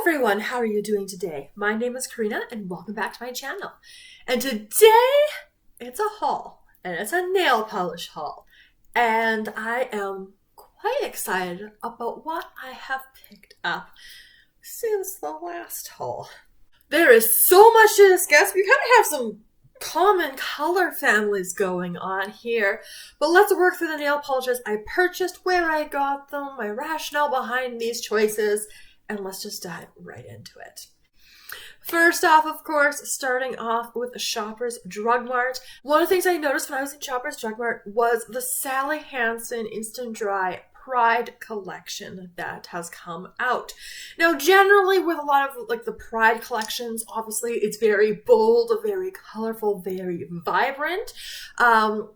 everyone, how are you doing today? My name is Karina and welcome back to my channel. And today it's a haul, and it's a nail polish haul. And I am quite excited about what I have picked up since the last haul. There is so much to discuss. We kind of have some common color families going on here, but let's work through the nail polishes I purchased, where I got them, my rationale behind these choices, and let's just dive right into it. First off, of course, starting off with Shoppers Drug Mart. One of the things I noticed when I was in Shoppers Drug Mart was the Sally Hansen Insta-Dri Pride collection that has come out. Now, generally with a lot of like the Pride collections, obviously it's very bold, very colorful, very vibrant,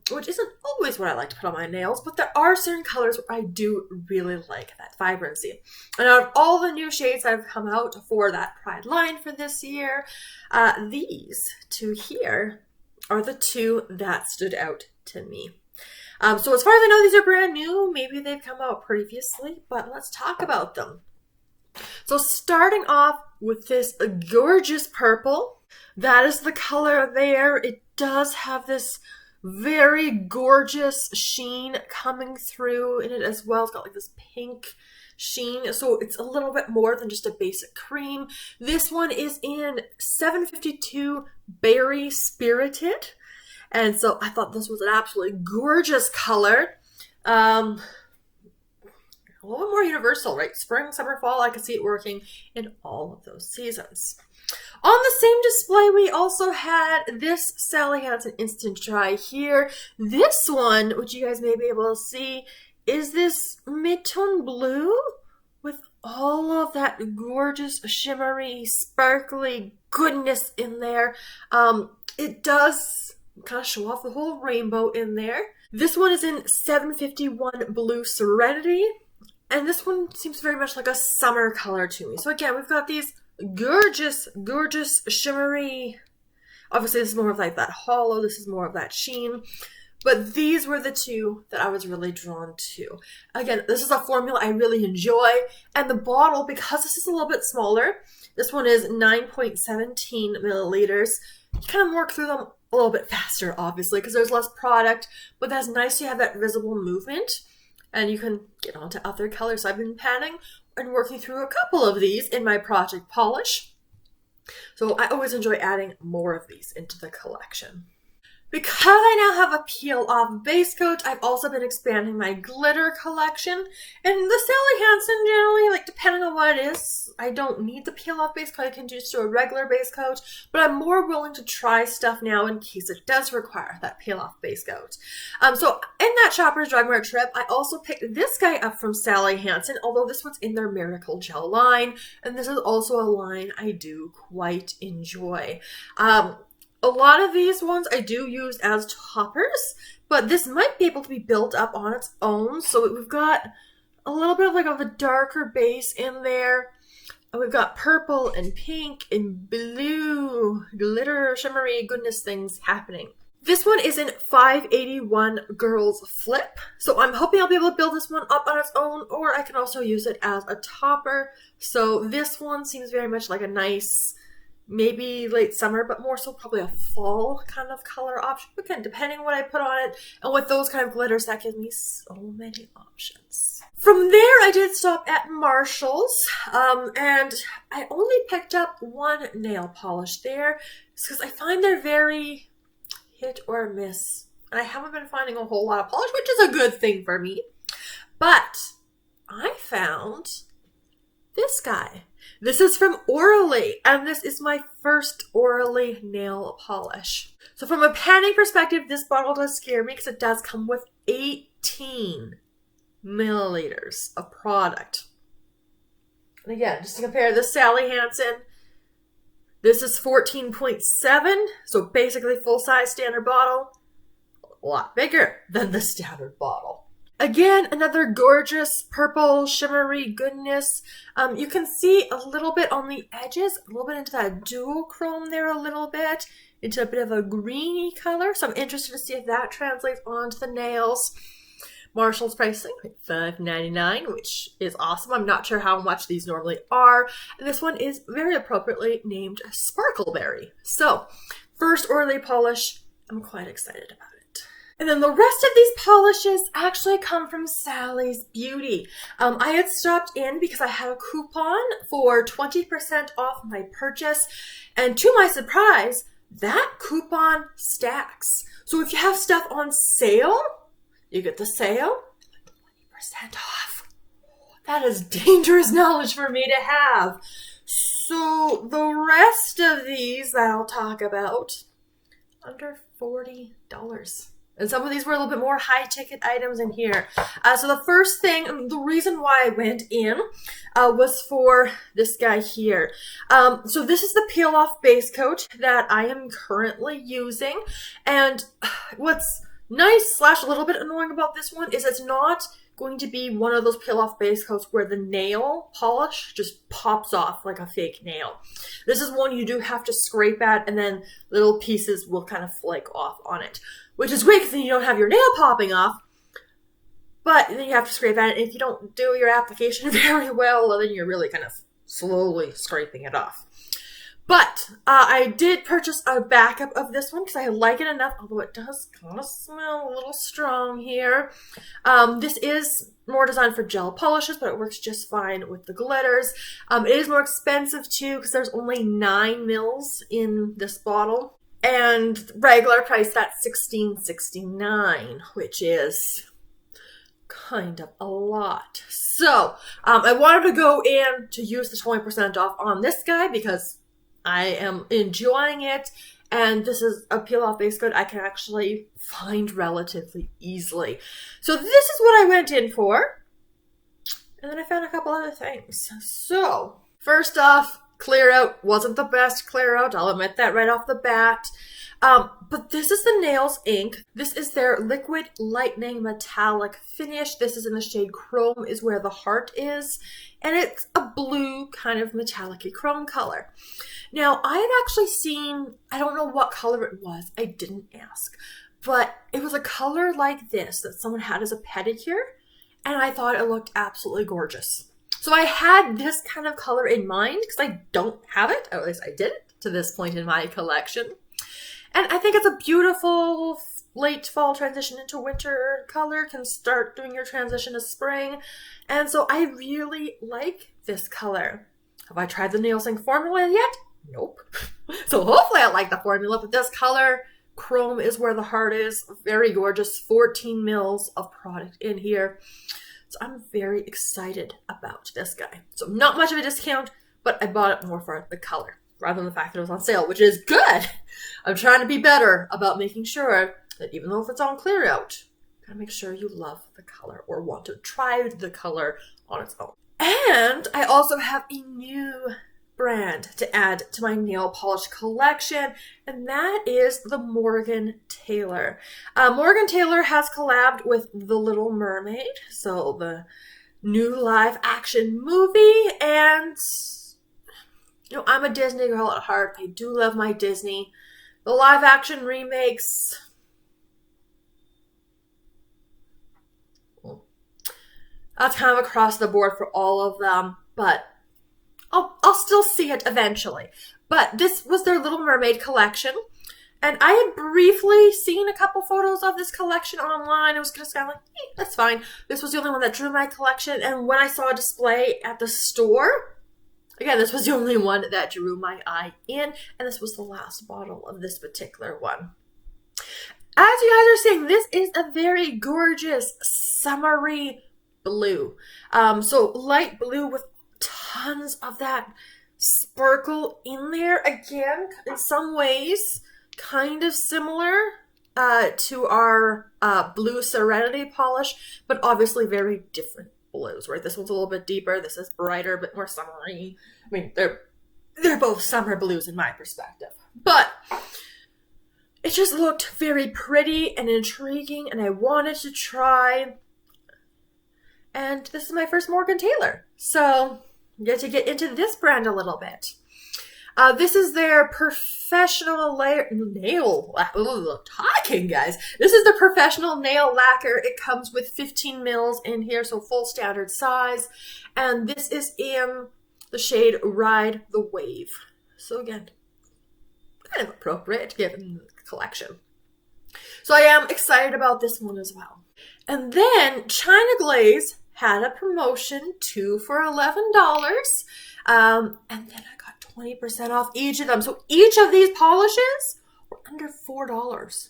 which isn't always what I like to put on my nails, but there are certain colors where I do really like that vibrancy. And out of all the new shades that have come out for that Pride line for this year, these two here are the two that stood out to me. So as far as I know, these are brand new. Maybe they've come out previously, but let's talk about them. So starting off with this gorgeous purple, that is the color there. It does have this very gorgeous sheen coming through in it as well. It's got like this pink sheen, so it's a little bit more than just a basic cream. This one is in 752 Berry Spirited. And so I thought this was an absolutely gorgeous color. A little bit more universal, right? Spring, summer, fall, I can see it working in all of those seasons. On the same display, we also had this Sally Hansen Insta-Dri here. This one, which you guys may be able to see, is this mid-tone blue with all of that gorgeous, shimmery, sparkly goodness in there. It does kind of show off the whole rainbow in there. This one is in 751 Blue Serenity, and this one seems very much like a summer color to me. So again, we've got these gorgeous, gorgeous, shimmery, obviously this is more of like that hollow, this is more of that sheen, but these were the two that I was really drawn to. Again, this is a formula I really enjoy, and the bottle, because this is a little bit smaller, this one is 9.17 milliliters. You kind of work through them a little bit faster, obviously, because there's less product, but that's nice to have that visible movement, and you can get onto other colors. So I've been panning and working through a couple of these in my project polish, so I always enjoy adding more of these into the collection. Because I now have a peel-off base coat, I've also been expanding my glitter collection. And the Sally Hansen, generally, like depending on what it is, I don't need the peel-off base coat. I can just do a regular base coat, but I'm more willing to try stuff now in case it does require that peel-off base coat. So in that Shoppers Drug Mart trip, I also picked this guy up from Sally Hansen, although this one's in their Miracle Gel line, and this is also a line I do quite enjoy. A lot of these ones I do use as toppers, but this might be able to be built up on its own. So we've got a little bit of like a darker base in there. And we've got purple and pink and blue, glitter, shimmery goodness things happening. This one is in 581 Girls Flip. So I'm hoping I'll be able to build this one up on its own, or I can also use it as a topper. So this one seems very much like a nice, maybe late summer, but more so probably a fall kind of color option. Again, depending on what I put on it, and with those kind of glitters, that gives me so many options. From there, I did stop at Marshall's, and I only picked up one nail polish there, because I find they're very hit or miss, and I haven't been finding a whole lot of polish, which is a good thing for me. But I found this guy. This is from Orly, and this is my first Orly nail polish. So from a panning perspective, this bottle does scare me because it does come with 18 milliliters of product. And again, just to compare this Sally Hansen, this is 14.7, so basically full-size standard bottle, a lot bigger than the standard bottle. Again, another gorgeous purple shimmery goodness. You can see a little bit on the edges, a little bit into that dual chrome there a little bit, into a bit of a greeny color. So I'm interested to see if that translates onto the nails. Marshall's pricing, $5.99, which is awesome. I'm not sure how much these normally are. And this one is very appropriately named Sparkleberry. So, first Orly polish, I'm quite excited about it. And then the rest of these polishes actually come from Sally's Beauty. I had stopped in because I had a coupon for 20% off my purchase. And to my surprise, that coupon stacks. So if you have stuff on sale, you get the sale, 20% off. That is dangerous knowledge for me to have. So the rest of these that I'll talk about, under $40. And some of these were a little bit more high-ticket items in here. So the first thing, the reason why I went in was for this guy here. So this is the peel-off base coat that I am currently using. And what's nice / a little bit annoying about this one is it's not going to be one of those peel-off base coats where the nail polish just pops off like a fake nail. This is one you do have to scrape at, and then little pieces will kind of flake off on it, which is great because then you don't have your nail popping off, but then you have to scrape at it, and if you don't do your application very well, then you're really kind of slowly scraping it off. But I did purchase a backup of this one because I like it enough, although it does kind of smell a little strong here. This is more designed for gel polishes, but it works just fine with the glitters. It is more expensive too because there's only 9 mils in this bottle. And regular price at $16.69, which is kind of a lot. So I wanted to go in to use the 20% off on this guy because I am enjoying it, and this is a peel-off base coat I can actually find relatively easily. So this is what I went in for, and then I found a couple other things. So first off, clearout wasn't the best clearout. I'll admit that right off the bat. But this is the Nails ink. This is their Liquid Lightning Metallic Finish. This is in the shade Chrome is where the heart is. And it's a blue kind of metallic-y chrome color. Now, I had actually seen, I don't know what color it was. I didn't ask. But it was a color like this that someone had as a pedicure. And I thought it looked absolutely gorgeous. So I had this kind of color in mind because I don't have it, or at least I didn't to this point in my collection. And I think it's a beautiful late fall transition into winter color, can start doing your transition to spring. And so I really like this color. Have I tried the Nails ink formula yet? Nope. So hopefully I like the formula, but this color, Chrome is where the heart is. Very gorgeous, 14 mils of product in here. So I'm very excited about this guy. So not much of a discount, but I bought it more for the color rather than the fact that it was on sale, which is good. I'm trying to be better about making sure that even though if it's on clear out, you gotta make sure you love the color or want to try the color on its own. And I also have a new brand to add to my nail polish collection, and that is the Morgan Taylor. Morgan Taylor has collabed with The Little Mermaid, so the new live action movie, and you know, I'm a Disney girl at heart. I do love my Disney. The live action remakes, that's kind of across the board for all of them, but I'll still see it eventually. But this was their Little Mermaid collection, and I had briefly seen a couple photos of this collection online. I was just kind of like, hey, that's fine. This was the only one that drew my collection, and when I saw a display at the store, again, this was the only one that drew my eye in, and this was the last bottle of this particular one. As you guys are seeing, this is a very gorgeous summery blue. So light blue with tons of that sparkle in there. Again, in some ways, kind of similar to our blue Serenity polish, but obviously very different blues, right? This one's a little bit deeper. This is brighter, a bit more summery. I mean, they're both summer blues in my perspective. But it just looked very pretty and intriguing, and I wanted to try. And this is my first Morgan Taylor. So I get to get into this brand a little bit. This is their professional nail, talking guys. This is the professional nail lacquer. It comes with 15 mils in here, so full standard size. And this is in the shade Ride the Wave. So again, kind of appropriate given the collection. So I am excited about this one as well. And then China Glaze had a promotion, 2 for $11. And then I got 20% off each of them. So each of these polishes were under $4.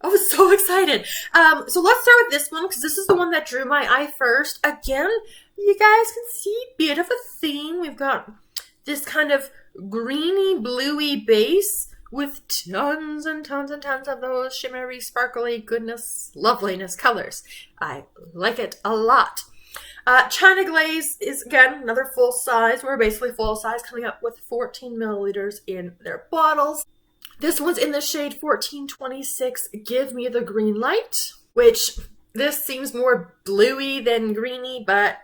I was so excited. So let's start with this one because this is the one that drew my eye first. Again, you guys can see a bit of a theme. We've got this kind of greeny, bluey base with tons and tons and tons of those shimmery, sparkly goodness, loveliness colors. I like it a lot. China Glaze is, again, another full size. We're basically full size, coming up with 14 milliliters in their bottles. This one's in the shade 1426, Give Me the Green Light, which this seems more bluey than greeny, but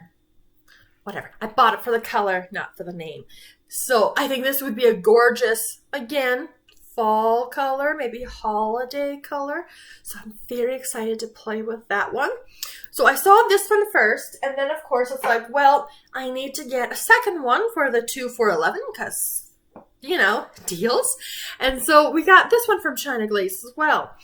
whatever. I bought it for the color, not for the name. So I think this would be a gorgeous, again, fall color, maybe holiday color. So I'm very excited to play with that one. So I saw this one first, and then of course it's like, well, I need to get a second one for the 2 for $11 because, you know, deals. And so we got this one from China Glaze as well.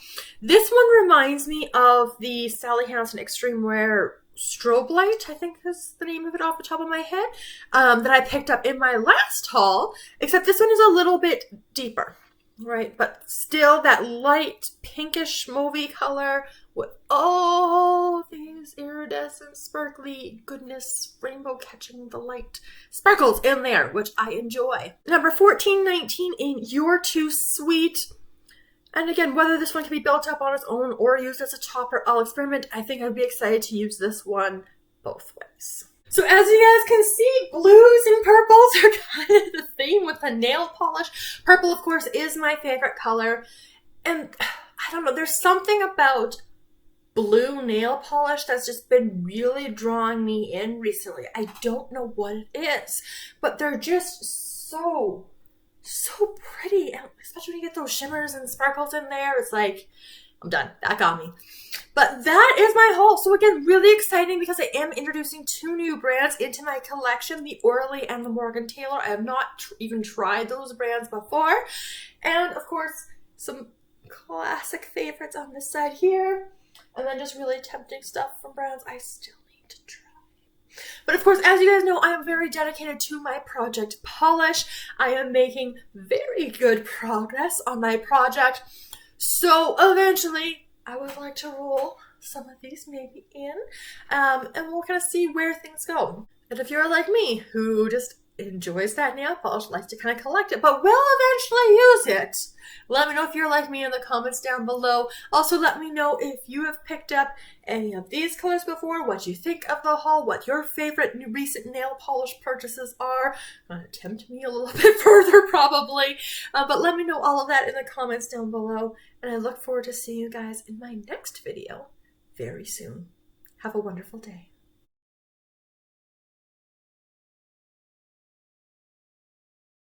This one reminds me of the Sally Hansen Extreme Wear Strobe Light, I think is the name of it off the top of my head, that I picked up in my last haul, except this one is a little bit deeper. Right, but still that light pinkish mauvey color with all these iridescent sparkly goodness, rainbow catching the light sparkles in there, which I enjoy. Number 1419 in You're Too Sweet. And again, whether this one can be built up on its own or used as a topper, I'll experiment. I think I'd be excited to use this one both ways. So as you guys can see, blues and purples are kind of the theme with the nail polish. Purple, of course, is my favorite color. And I don't know, there's something about blue nail polish that's just been really drawing me in recently. I don't know what it is, but they're just so pretty. And especially when you get those shimmers and sparkles in there, it's like, I'm done. That got me. But that is my haul. So again, really exciting because I am introducing 2 new brands into my collection, the Orly and the Morgan Taylor. I have not even tried those brands before. And of course, some classic favorites on this side here. And then just really tempting stuff from brands I still need to try. But of course, as you guys know, I am very dedicated to my project polish. I am making very good progress on my project. So eventually, I would like to roll some of these maybe in, and we'll kind of see where things go. And if you're like me, who just enjoys that nail polish, likes to kind of collect it, but will eventually use it, let me know if you're like me in the comments down below. Also, let me know if you have picked up any of these colors before, what you think of the haul, what your favorite recent nail polish purchases are. Gonna tempt me a little bit further probably, but let me know all of that in the comments down below, and I look forward to seeing you guys in my next video very soon. Have a wonderful day.